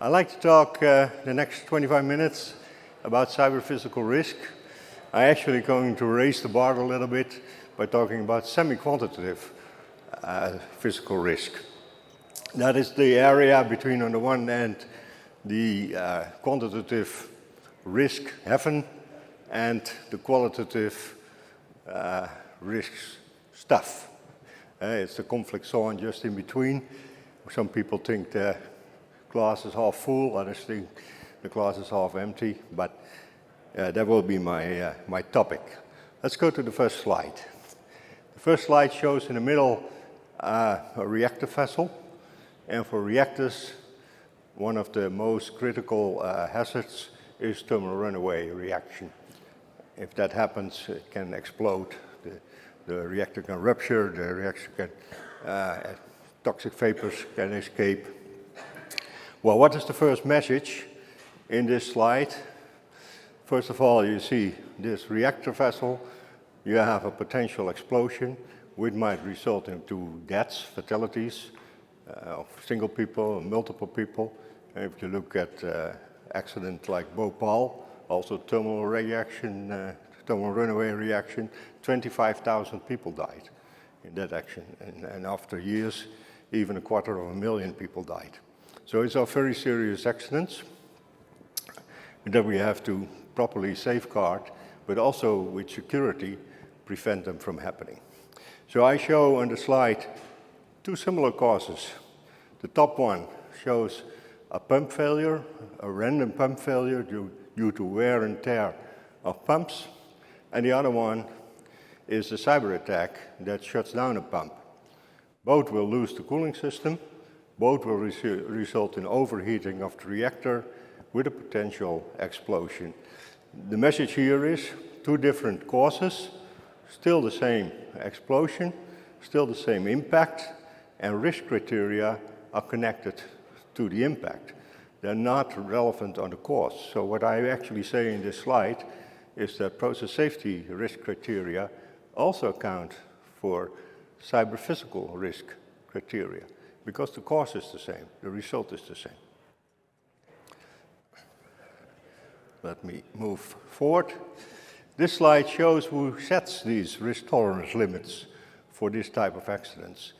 I'd like to talk the next 25 minutes about cyber-physical risk. I'm actually going to raise the bar a little bit by talking about semi-quantitative physical risk. That is the area between, on the one hand, the quantitative risk heaven and the qualitative risk stuff. It's the conflict zone just in between. Some people think the glass is half full, others think the glass is half empty, but that will be my topic. Let's go to the first slide. The first slide shows in the middle a reactor vessel, and for reactors, one of the most critical hazards is thermal runaway reaction. If that happens, it can explode. The reactor can rupture, the reactor can, toxic vapors can escape. Well, what is the first message in this slide? First of all, you see this reactor vessel. You have a potential explosion, which might result into deaths, fatalities of single people, multiple people. And if you look at accident like Bhopal, also thermal reaction, thermal runaway reaction, 25,000 people died in that action. And after years, even 250,000 people died. So it's a very serious accidents that we have to properly safeguard, but also with security, prevent them from happening. So I show on the slide two similar causes. The top one shows a pump failure, a random pump failure due to wear and tear of pumps, and the other one is a cyber attack that shuts down a pump. Both will lose the cooling system, both will result in overheating of the reactor with a potential explosion. The message here is two different causes, still the same explosion, still the same impact, and risk criteria are connected to the impact. They're not relevant on the cause. So what I actually say in this slide is that process safety risk criteria also account for cyber-physical risk criteria, because the cause is the same, the result is the same. Let me move forward. This slide shows who sets these risk tolerance limits for this type of accidents.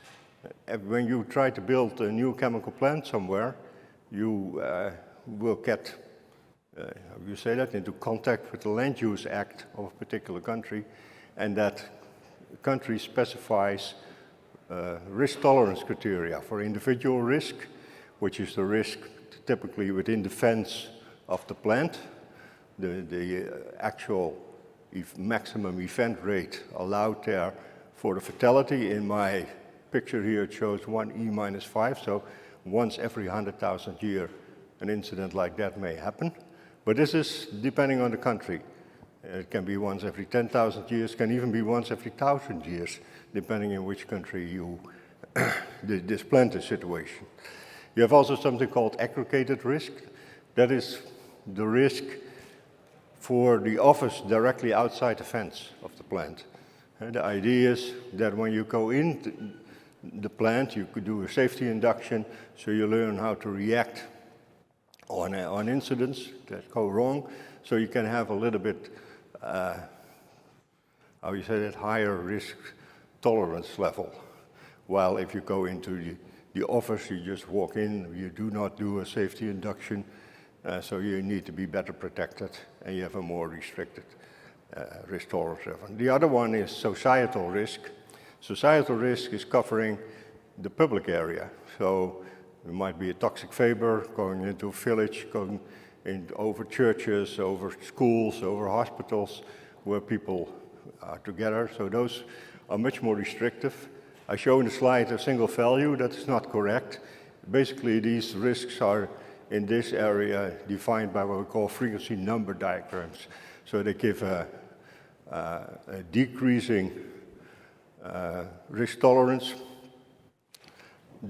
When you try to build a new chemical plant somewhere, you will get, you say that, into contact with the Land Use Act of a particular country, and that country specifies risk tolerance criteria for individual risk, which is the risk typically within the fence of the plant, the actual maximum event rate allowed there for the fatality. In my picture here, it shows 1E-5, so once every 100,000 year an incident like that may happen. But this is depending on the country. It can be once every 10,000 years, can even be once every 1,000 years, depending on which country you this plant is situation. You have also something called aggregated risk. That is the risk for the office directly outside the fence of the plant. And the idea is that when you go in the plant, you could do a safety induction, so you learn how to react on incidents that go wrong, so you can have a little bit how you say that, higher risk tolerance level. While if you go into the office, you just walk in, you do not do a safety induction, so you need to be better protected, and you have a more restricted risk tolerance level. The other one is societal risk. Societal risk is covering the public area. So it might be a toxic vapor going into a village, going over churches, over schools, over hospitals, where people are together. So those are much more restrictive. I show in the slide a single value. That is not correct. Basically, these risks are in this area defined by what we call frequency number diagrams. So they give a decreasing risk tolerance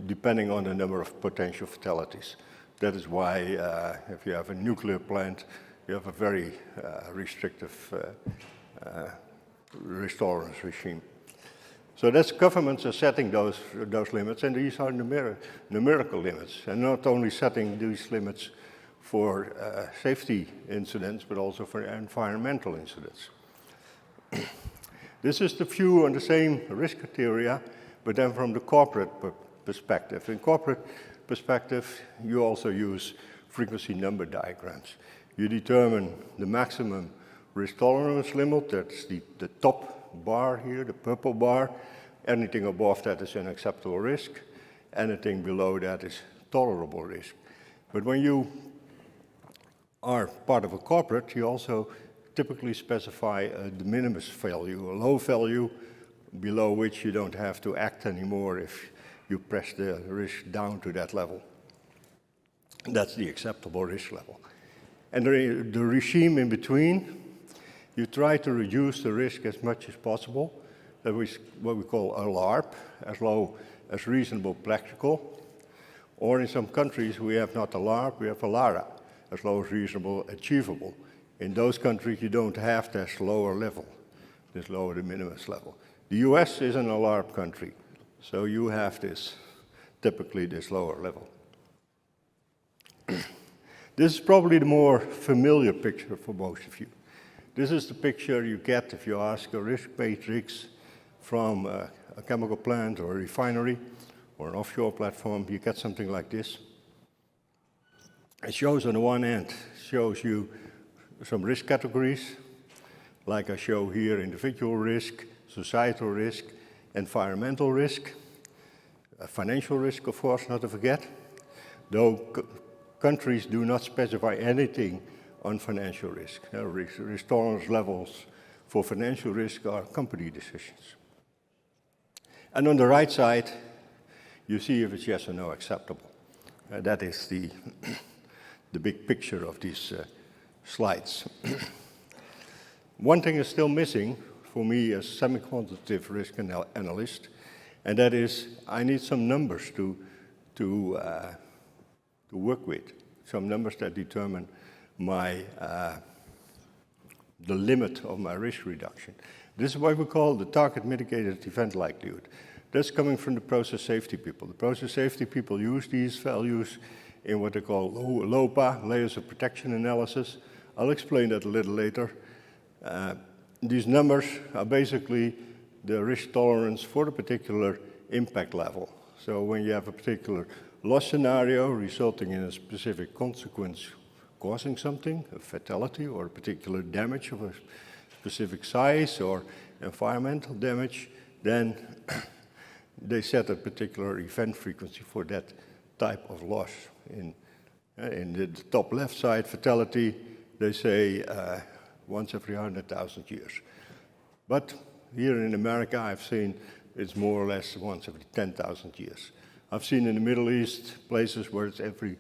depending on the number of potential fatalities. That is why if you have a nuclear plant, you have a very restrictive risk tolerance regime. So that's governments are setting those limits, and these are numerical limits, and not only setting these limits for safety incidents, but also for environmental incidents. This is the view on the same risk criteria, but then from the corporate perspective. In corporate perspective, you also use frequency number diagrams. You determine the maximum risk tolerance limit, that's the top bar here, the purple bar. Anything above that is an acceptable risk. Anything below that is tolerable risk. But when you are part of a corporate, you also typically specify a de minimis value, a low value below which you don't have to act anymore if you press the risk down to that level. That's the acceptable risk level. And the regime in between, you try to reduce the risk as much as possible. That is what we call ALARP, as low as reasonable practical. Or in some countries, we have not ALARP, we have ALARA, as low as reasonable achievable. In those countries, you don't have this lower level, this lower de minimis level. The US is an ALARP country, so you have this, typically this lower level. This is probably the more familiar picture for most of you. This is the picture you get if you ask a risk matrix from a chemical plant or a refinery or an offshore platform. You get something like this. It shows on the one end, shows you some risk categories, like I show here: individual risk, societal risk, environmental risk, financial risk, of course, not to forget, though countries do not specify anything on financial risk. Risk tolerance levels for financial risk are company decisions. And on the right side, you see if it's yes or no acceptable. That is the big picture of these slides. One thing is still missing for me as semi-quantitative risk analyst, and that is I need some numbers to work with, some numbers that determine my the limit of my risk reduction. This is what we call the target mitigated event likelihood. That's coming from the process safety people. The process safety people use these values in what they call LOPA, layers of protection analysis. I'll explain that a little later. These numbers are basically the risk tolerance for the particular impact level. So when you have a particular loss scenario resulting in a specific consequence causing something, a fatality or a particular damage of a specific size or environmental damage, then they set a particular event frequency for that type of loss. In the top left side, fatality, they say once every 100,000 years. But here in America, I've seen it's more or less once every 10,000 years. I've seen in the Middle East places where it's every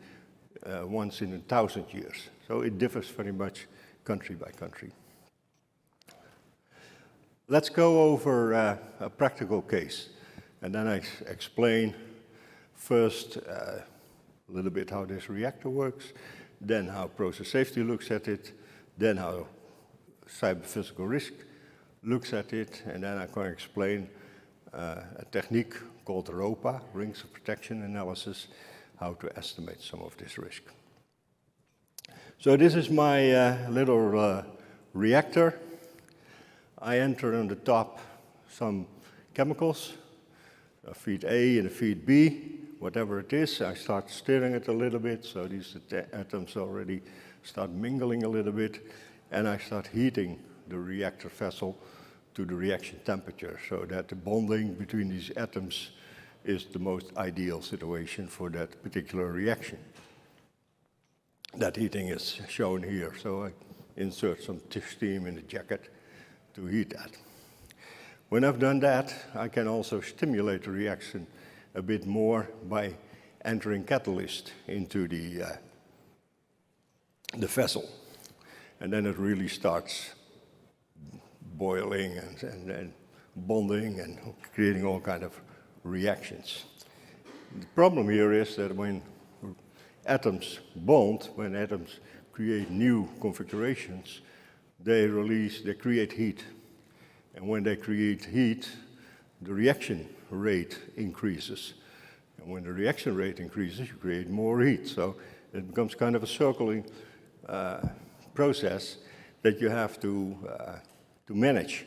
once in 1,000 years. So it differs very much country by country. Let's go over a practical case, and then I explain first a little bit how this reactor works, then how process safety looks at it, then how cyber-physical risk looks at it, and then I'm going to explain a technique called ROPA, Rings of Protection Analysis, how to estimate some of this risk. So this is my little reactor. I enter on the top some chemicals, a feed A and a feed B, whatever it is. I start stirring it a little bit, so these atoms already start mingling a little bit, and I start heating the reactor vessel to the reaction temperature so that the bonding between these atoms is the most ideal situation for that particular reaction. That heating is shown here, so I insert some steam in the jacket to heat that. When I've done that, I can also stimulate the reaction a bit more by entering catalyst into the vessel. And then it really starts boiling and bonding and creating all kinds of reactions. The problem here is that when atoms bond, when atoms create new configurations, they create heat. And when they create heat, the reaction rate increases. And when the reaction rate increases, you create more heat. So it becomes kind of a circling process that you have to manage.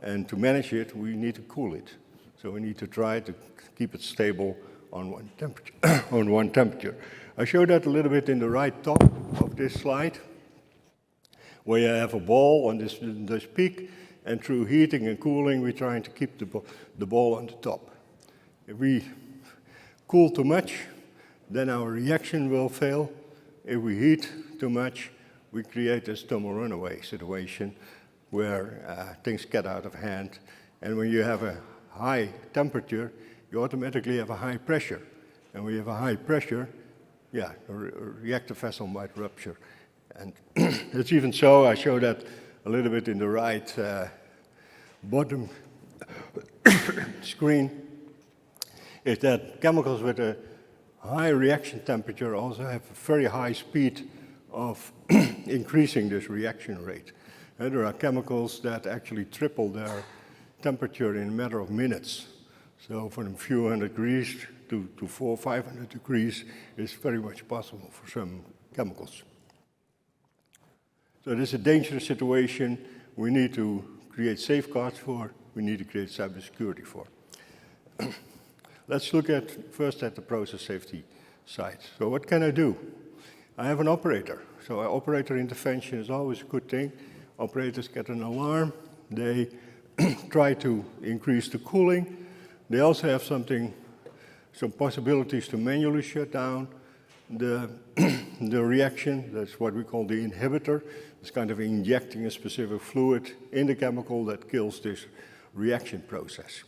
And to manage it, we need to cool it. So we need to try to keep it stable on one temperature. I showed that a little bit in the right top of this slide, where you have a ball on this peak, and through heating and cooling, we're trying to keep the ball on the top. If we cool too much, then our reaction will fail. If we heat too much, we create this thermal runaway situation where things get out of hand. And when you have a high temperature, you automatically have a high pressure. And when you have a high pressure, yeah, a reactor vessel might rupture. And it's even so, I show that a little bit in the right bottom screen, is that chemicals with a high reaction temperature also have a very high speed of increasing this reaction rate. And there are chemicals that actually triple their temperature in a matter of minutes. So from a few hundred degrees to 400 or 500 degrees is very much possible for some chemicals. So this is a dangerous situation we need to create safeguards for, we need to create cybersecurity for. Let's look first at the process safety side. So what can I do? I have an operator. So operator intervention is always a good thing. Operators get an alarm. They try to increase the cooling. They also have some possibilities to manually shut down the reaction. That's what we call the inhibitor. It's kind of injecting a specific fluid in the chemical that kills this reaction process.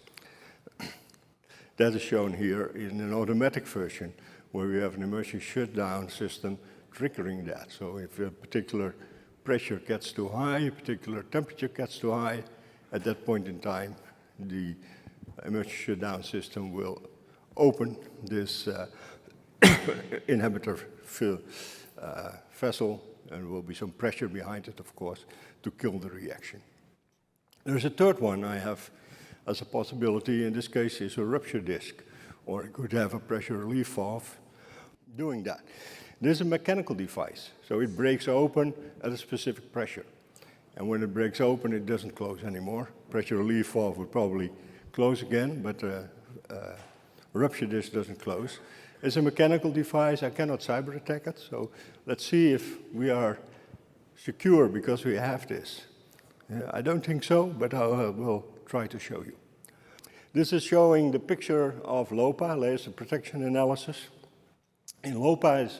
That is shown here in an automatic version where we have an emergency shutdown system triggering that. So if a particular pressure gets too high, a particular temperature gets too high, at that point in time, the emergency shutdown system will open this inhibitor vessel, and there will be some pressure behind it, of course, to kill the reaction. There's a third one I have as a possibility. In this case, is a rupture disk, or it could have a pressure relief valve doing that. This is a mechanical device, so it breaks open at a specific pressure. And when it breaks open, it doesn't close anymore. Pressure relief valve would probably close again, but rupture disk doesn't close. It's a mechanical device. I cannot cyber attack it, so let's see if we are secure because we have this. I don't think so, but I will try to show you. This is showing the picture of LOPA, laser protection analysis. And LOPA is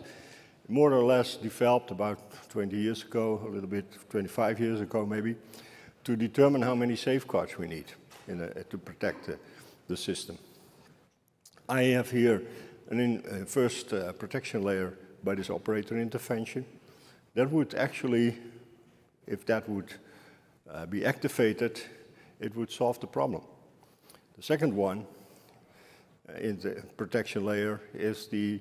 more or less developed about 20 years ago, a little bit, 25 years ago maybe, to determine how many safeguards we need to protect the system. I have here a first protection layer by this operator intervention. That would actually, if that would be activated, it would solve the problem. The second one in the protection layer is the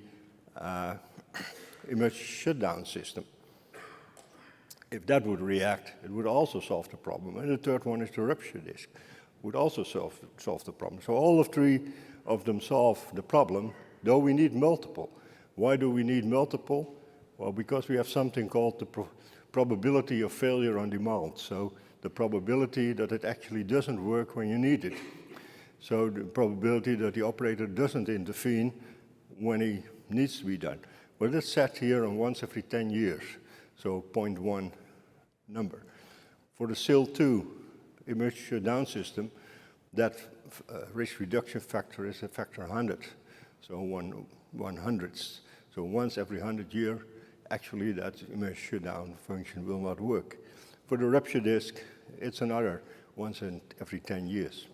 emergency shutdown system. If that would react, it would also solve the problem. And the third one is the rupture disk, would also solve the problem. So all of three of them solve the problem, though we need multiple. Why do we need multiple? Well, because we have something called the probability of failure on demand. So the probability that it actually doesn't work when you need it. So the probability that the operator doesn't intervene when he needs to be done. Well, that's set here on once every 10 years, so 0.1 number. For the SIL2 emergency shutdown system, that risk reduction factor is a factor 100, so 1/100th. So once every 100 years, actually that emergency shutdown function will not work. For the rupture disk, it's another once in every 10 years.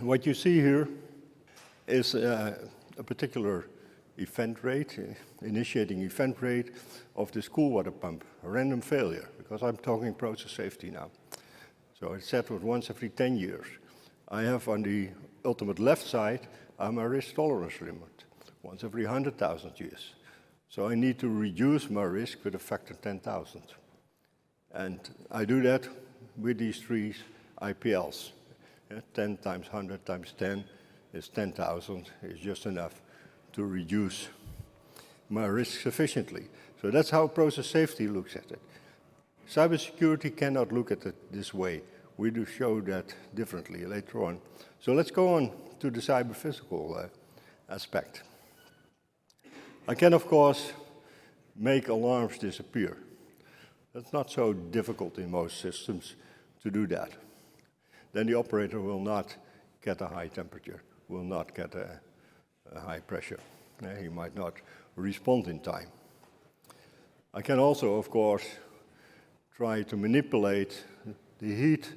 What you see here is a particular event rate, initiating event rate of this cool water pump, a random failure, because I'm talking process safety now. So it's set with once every 10 years. I have on the ultimate left side, my risk tolerance limit, once every 100,000 years. So I need to reduce my risk with a factor 10,000. And I do that with these three IPLs. 10 times 100 times 10 is 10,000, is just enough to reduce my risk sufficiently. So that's how process safety looks at it. Cybersecurity cannot look at it this way. We do show that differently later on. So let's go on to the cyber-physical aspect. I can, of course, make alarms disappear. That's not so difficult in most systems to do that. Then the operator will not get a high temperature, will not get a high pressure. He might not respond in time. I can also, of course, try to manipulate the heat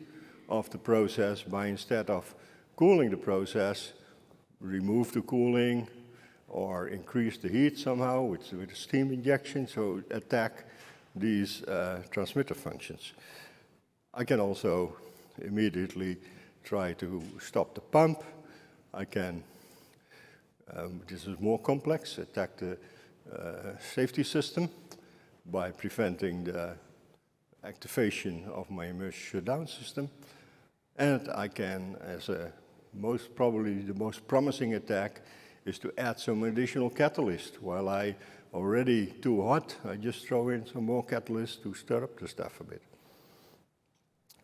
of the process by, instead of cooling the process, remove the cooling or increase the heat somehow with a steam injection, so attack these transmitter functions. I can also immediately try to stop the pump. I can, this is more complex, attack the safety system by preventing the activation of my emergency shutdown system. And I can, as probably the most promising attack, is to add some additional catalyst. While I already too hot, I just throw in some more catalyst to stir up the stuff a bit.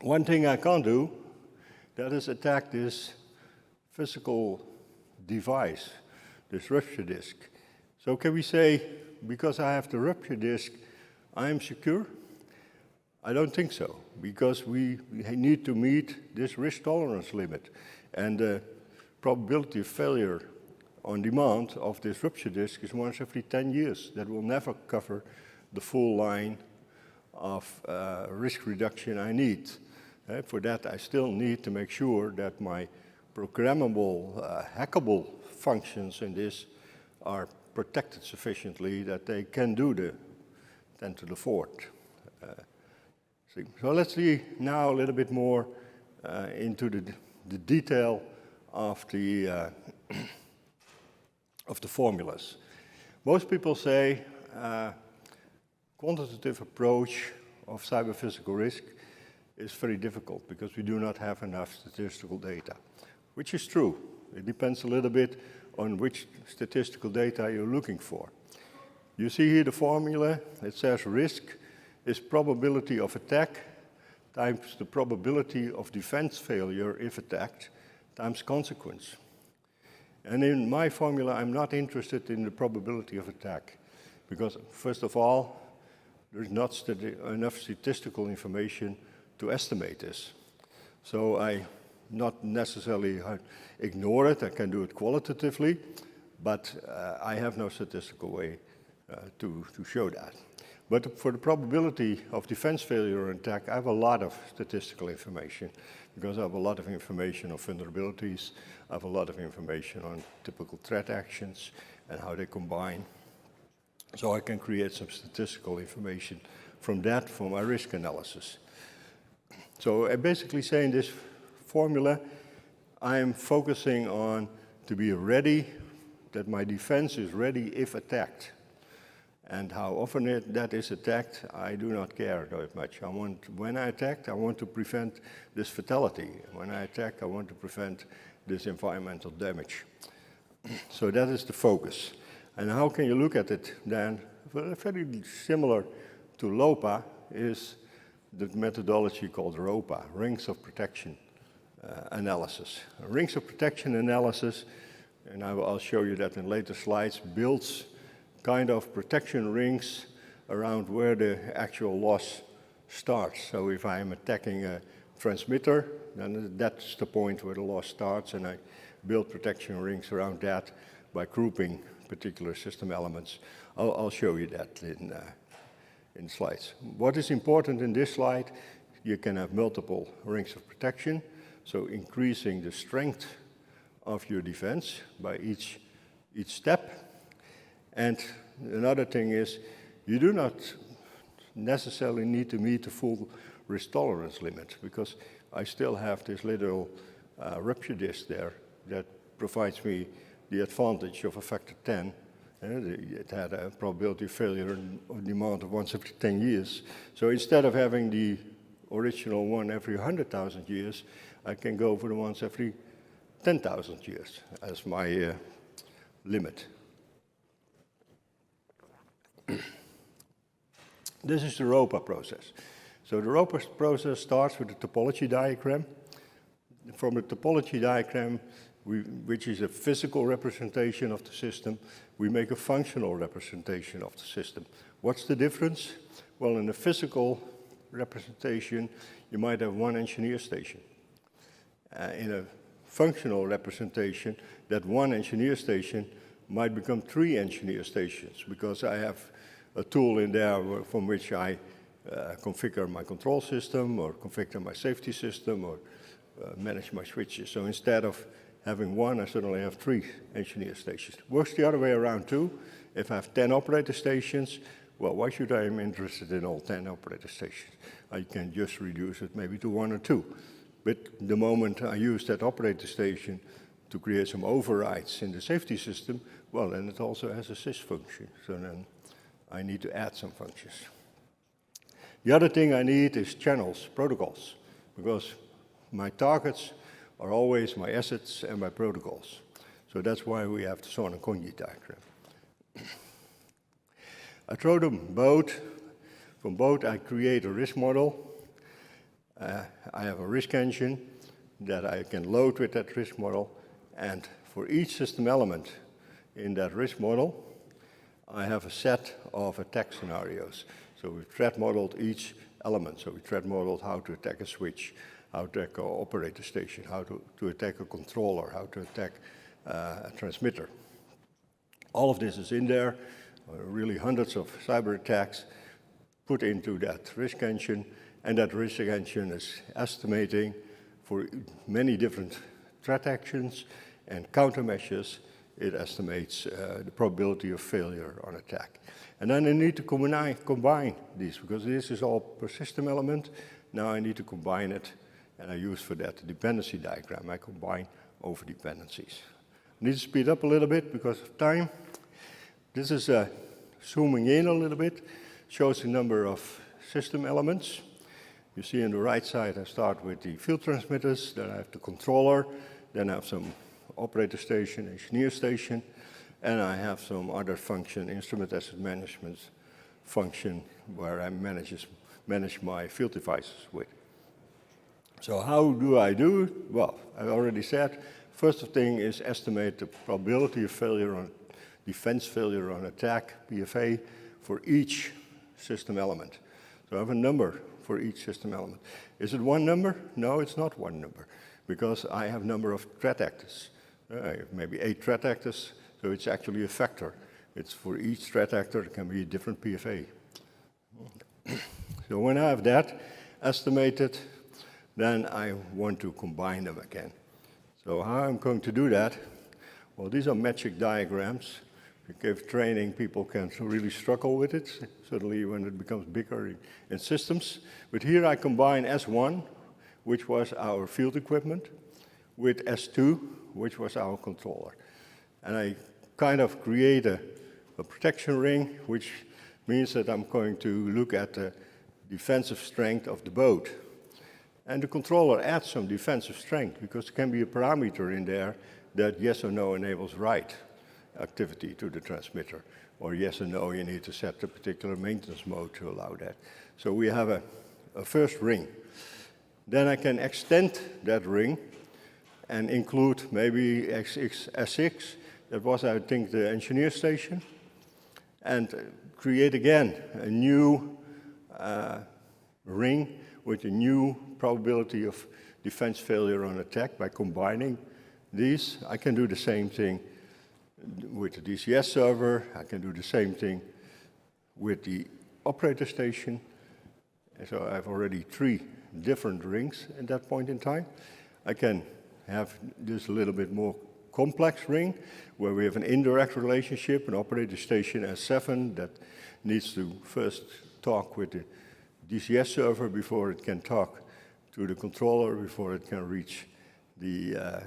One thing I can't do, that is attack this physical device, this rupture disk. So can we say, because I have the rupture disk, I am secure? I don't think so, because we need to meet this risk tolerance limit. And the probability of failure on demand of this rupture disk is once every 10 years. That will never cover the full line of risk reduction I need. For that, I still need to make sure that my programmable, hackable functions in this are protected sufficiently that they can do the 10 to the 4th. So let's see now a little bit more into the detail of the formulas. Most people say quantitative approach of cyber-physical risk is very difficult because we do not have enough statistical data, which is true. It depends a little bit on which statistical data you're looking for. You see here the formula. It says risk is probability of attack times the probability of defense failure if attacked times consequence. And in my formula, I'm not interested in the probability of attack because, first of all, there's not enough statistical information to estimate this. So I not necessarily ignore it. I can do it qualitatively, but I have no statistical way to show that. But for the probability of defense failure or attack, I have a lot of statistical information because I have a lot of information on vulnerabilities. I have a lot of information on typical threat actions and how they combine. So I can create some statistical information from that for my risk analysis. So I'm basically saying this formula, I'm focusing on to be ready, that my defense is ready if attacked. And how often that is attacked, I do not care that much. When I attack, I want to prevent this fatality. When I attack, I want to prevent this environmental damage. So that is the focus. And how can you look at it then? Well, very similar to LOPA is the methodology called ROPA, Rings of Protection Analysis. Rings of Protection Analysis, and I'll show you that in later slides, builds kind of protection rings around where the actual loss starts. So if I'm attacking a transmitter, then that's the point where the loss starts, and I build protection rings around that by grouping particular system elements. I'll show you that in slides. What is important in this slide, you can have multiple rings of protection, so increasing the strength of your defense by each step. And another thing is, you do not necessarily need to meet the full risk tolerance limit, because I still have this little rupture disk there that provides me the advantage of a factor 10. It had a probability of failure on demand of once every 10 years. So instead of having the original one every 100,000 years, I can go for the ones every 10,000 years as my limit. This is the ROPA process. So the ROPA process starts with a topology diagram. From the topology diagram, which is a physical representation of the system, we make a functional representation of the system. What's the difference? Well, in a physical representation, you might have one engineer station. In a functional representation, that one engineer station might become 3 engineer stations, because I have a tool in there from which I configure my control system, or configure my safety system, or manage my switches. So instead of having one, I suddenly have 3 engineer stations. Works the other way around too. If I have 10 operator stations, well, why should I be interested in all 10 operator stations? I can just reduce it maybe to 1 or 2. But the moment I use that operator station to create some overrides in the safety system, well, then it also has a sys function. So then I need to add some functions. The other thing I need is channels, protocols, because my targets are always my assets and my protocols. So that's why we have the Semi-Quantitative diagram. I throw them both. From both, I create a risk model. I have a risk engine that I can load with that risk model. And for each system element in that risk model, I have a set of attack scenarios. So we've threat modeled each element. So we threat modeled how to attack a switch, how to attack an operator station, how to attack a controller, how to attack a transmitter. All of this is in there, really hundreds of cyber attacks put into that risk engine, and that risk engine is estimating for many different threat actions and countermeasures. It estimates the probability of failure on attack. And then I need to combine these, because this is all per system element. Now I need to combine it, and I use for that the dependency diagram. I combine over dependencies. I need to speed up a little bit because of time. This is zooming in a little bit, shows the number of system elements. You see on the right side, I start with the field transmitters, then I have the controller, then I have some operator station, engineer station, and I have some other function, instrument asset management function, where I manage my field devices with. So how do I do it? Well, I already said, first thing is estimate the probability of failure on defense failure on attack, PFA, for each system element. So I have a number for each system element. Is it one number? No, it's not one number, because I have number of threat actors. Maybe 8 threat actors, so it's actually a factor. It's for each threat actor, it can be a different PFA. So when I have that estimated, then I want to combine them again. So how I'm going to do that? Well, these are magic diagrams. If you give training, people can really struggle with it, certainly when it becomes bigger in systems. But here I combine S1, which was our field equipment, with S2, which was our controller. And I kind of create a protection ring, which means that I'm going to look at the defensive strength of the boat. And the controller adds some defensive strength, because there can be a parameter in there that yes or no enables write activity to the transmitter, or yes or no, you need to set a particular maintenance mode to allow that. So we have a first ring. Then I can extend that ring and include maybe S6, that was, I think, the engineer station, and create again a new ring with a new probability of defense failure on attack by combining these. I can do the same thing with the DCS server. I can do the same thing with the operator station. And so I have already 3 different rings at that point in time. I can have this a little bit more complex ring, where we have an indirect relationship, an operator station S7 that needs to first talk with the DCS server before it can talk to the controller, before it can reach the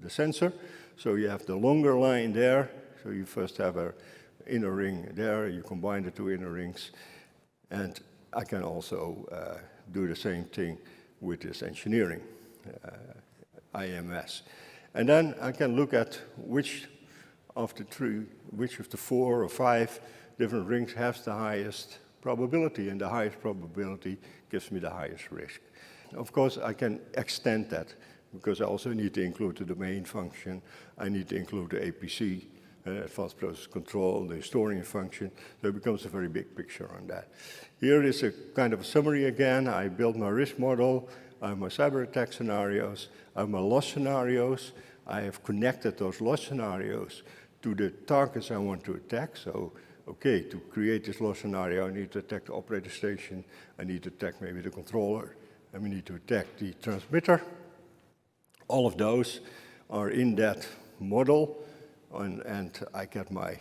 sensor. So you have the longer line there. So you first have an inner ring there, you combine the 2 inner rings, and I can also do the same thing with this engineering, IMS. And then I can look at which of the 4 or 5 different rings has the highest probability, and the highest probability gives me the highest risk. Of course, I can extend that, because I also need to include the domain function, I need to include the APC, advanced process control, the historian function, so it becomes a very big picture on that. Here is a kind of a summary again. I built my risk model, I have my cyber attack scenarios, I have my loss scenarios, I have connected those loss scenarios to the targets I want to attack. So, okay, to create this loss scenario, I need to attack the operator station, I need to attack maybe the controller, and we need to attack the transmitter. All of those are in that model, and I get my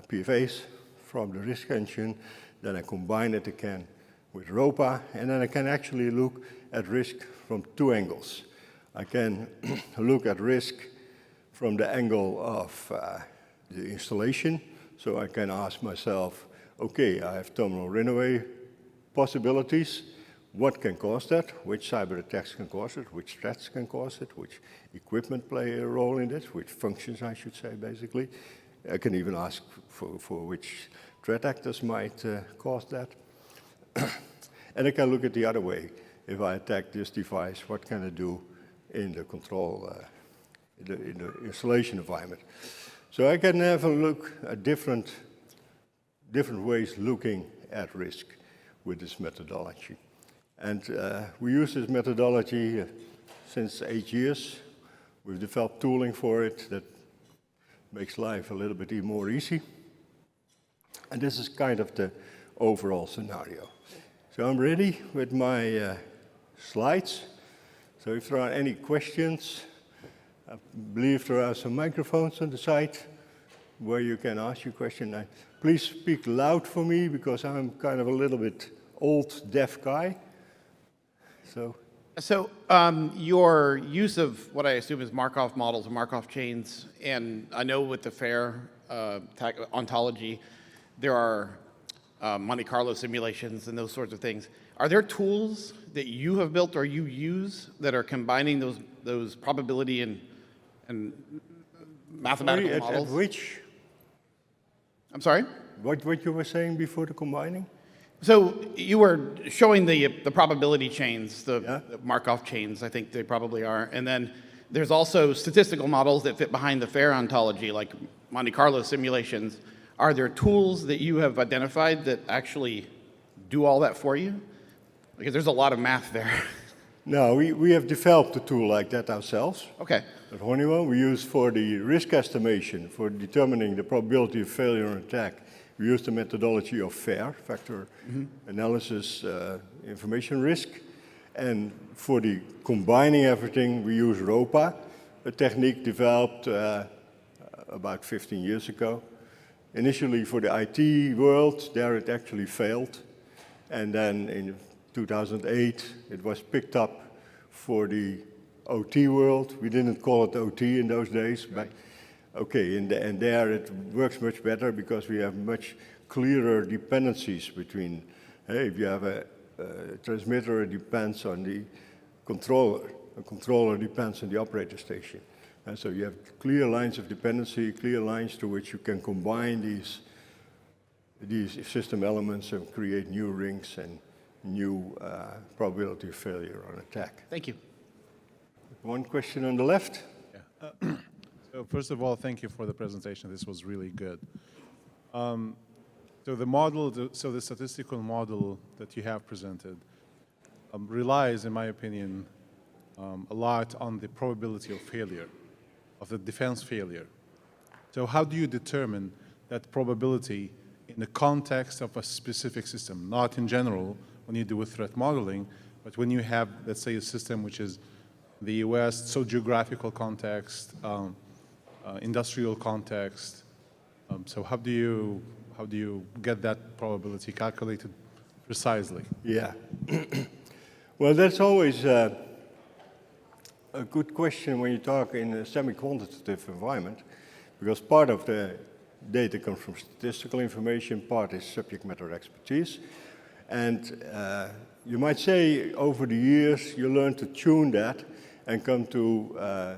PFAs from the risk engine, then I combine it again with ROPA, and then I can actually look at risk from 2 angles. I can look at risk from the angle of the installation, so I can ask myself, okay, I have terminal runaway possibilities. What can cause that? Which cyber attacks can cause it? Which threats can cause it? Which equipment play a role in this? Which functions, I should say, basically. I can even ask for which threat actors might cause that. And I can look at the other way. If I attack this device, what can I do in the control, in the installation environment? So I can have a look at different ways looking at risk with this methodology. And we use this methodology since 8 years. We've developed tooling for it that makes life a little bit more easy. And this is kind of the overall scenario. So I'm ready with my slides. So if there are any questions, I believe there are some microphones on the side where you can ask your question. Please speak loud for me, because I'm kind of a little bit old, deaf guy. So your use of what I assume is Markov models and Markov chains, and I know with the FAIR ontology, there are Monte Carlo simulations and those sorts of things. Are there tools that you have built or you use that are combining those probability and mathematical models? At which? I'm sorry? What you were saying before the combining? So you were showing the probability chains, the Markov chains, I think they probably are. And then there's also statistical models that fit behind the FAIR ontology, like Monte Carlo simulations. Are there tools that you have identified that actually do all that for you? Because there's a lot of math there. No, we have developed a tool like that ourselves. Okay. At Honeywell, we use for the risk estimation, for determining the probability of failure or attack. We use the methodology of FAIR, factor analysis, information risk. And for the combining everything, we use ROPA, a technique developed about 15 years ago. Initially for the IT world, there it actually failed. And then in 2008, it was picked up for the OT world. We didn't call it OT in those days, but okay, and there it works much better because we have much clearer dependencies between, hey, if you have a transmitter, it depends on the controller. A controller depends on the operator station. And so you have clear lines of dependency, clear lines to which you can combine these system elements and create new rings and new probability of failure on attack. Thank you. One question on the left. Yeah. So first of all, thank you for the presentation. This was really good. So the model, the statistical model that you have presented relies, in my opinion, a lot on the probability of failure, of the defense failure. So how do you determine that probability in the context of a specific system, not in general when you do with threat modeling, but when you have, let's say, a system which is the US, so geographical context, industrial context. So how do you get that probability calculated precisely? Yeah. Well, that's always a good question when you talk in a semi-quantitative environment, because part of the data comes from statistical information, part is subject matter expertise, and you might say over the years you learn to tune that and come to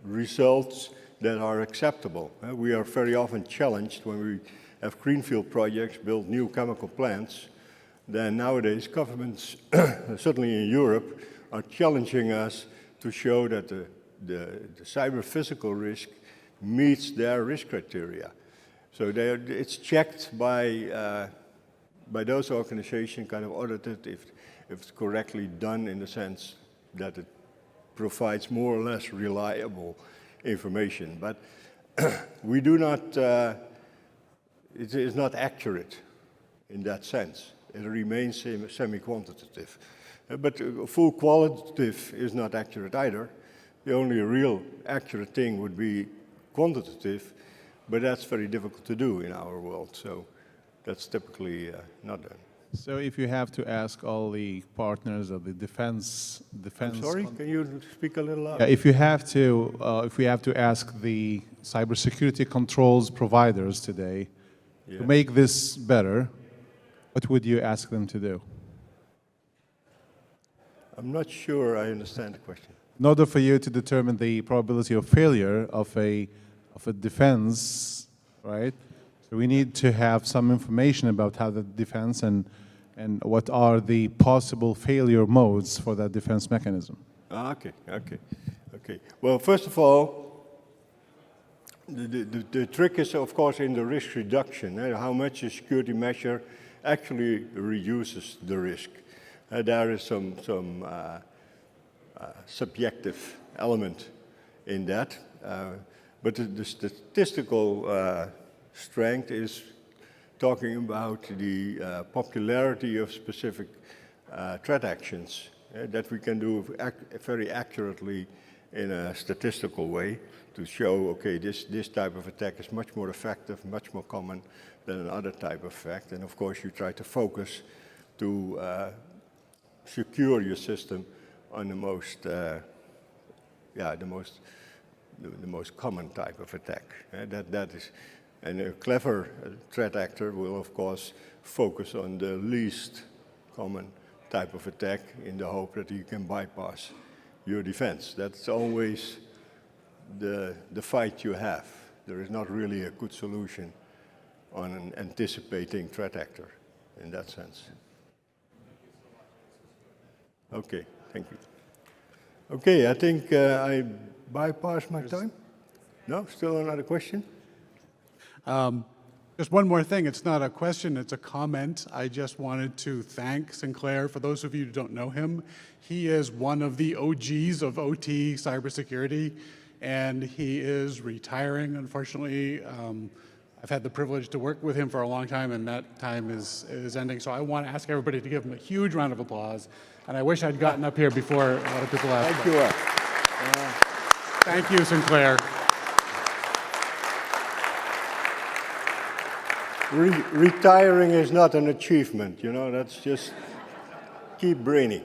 results that are acceptable. We are very often challenged when we have greenfield projects, build new chemical plants. Then nowadays governments, certainly in Europe, are challenging us to show that the cyber-physical risk meets their risk criteria. So it's checked by those organizations, kind of audited if it's correctly done in the sense that it provides more or less reliable information. But we do not, it is not accurate in that sense. It remains semi-quantitative. But full qualitative is not accurate either. The only real accurate thing would be quantitative, but that's very difficult to do in our world. So that's typically not done. So if you have to ask all the partners of the defense. I'm sorry, can you speak a little louder? Yeah, if we have to ask the cybersecurity controls providers today to make this better, what would you ask them to do? I'm not sure I understand the question. In order for you to determine the probability of failure of a defense, right? So we need to have some information about how the defense and what are the possible failure modes for that defense mechanism. Okay. Well, first of all, the trick is, of course, in the risk reduction. How much a security measure actually reduces the risk. There is some subjective element in that, but the statistical strength is talking about the popularity of specific threat actions that we can do very accurately in a statistical way to show, okay, this type of attack is much more effective, much more common than another type of attack. And of course, you try to focus to secure your system on the most common type of attack. That is, and a clever threat actor will, of course, focus on the least common type of attack in the hope that you can bypass your defense. That's always the fight you have. There is not really a good solution on an anticipating threat actor in that sense. Okay, thank you. Okay, I think I bypassed my time. No, still another question? Just one more thing. It's not a question, it's a comment. I just wanted to thank Sinclair. For those of you who don't know him, he is one of the OGs of OT cybersecurity, and he is retiring, unfortunately. I've had the privilege to work with him for a long time, and that time is ending. So I want to ask everybody to give him a huge round of applause. And I wish I'd gotten up here before a lot of people asked. Thank you. Thank you, Sinclair. Retiring is not an achievement, you know, that's just keep brainy.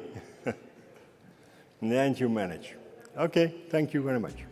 In the end, you manage. Okay, thank you very much.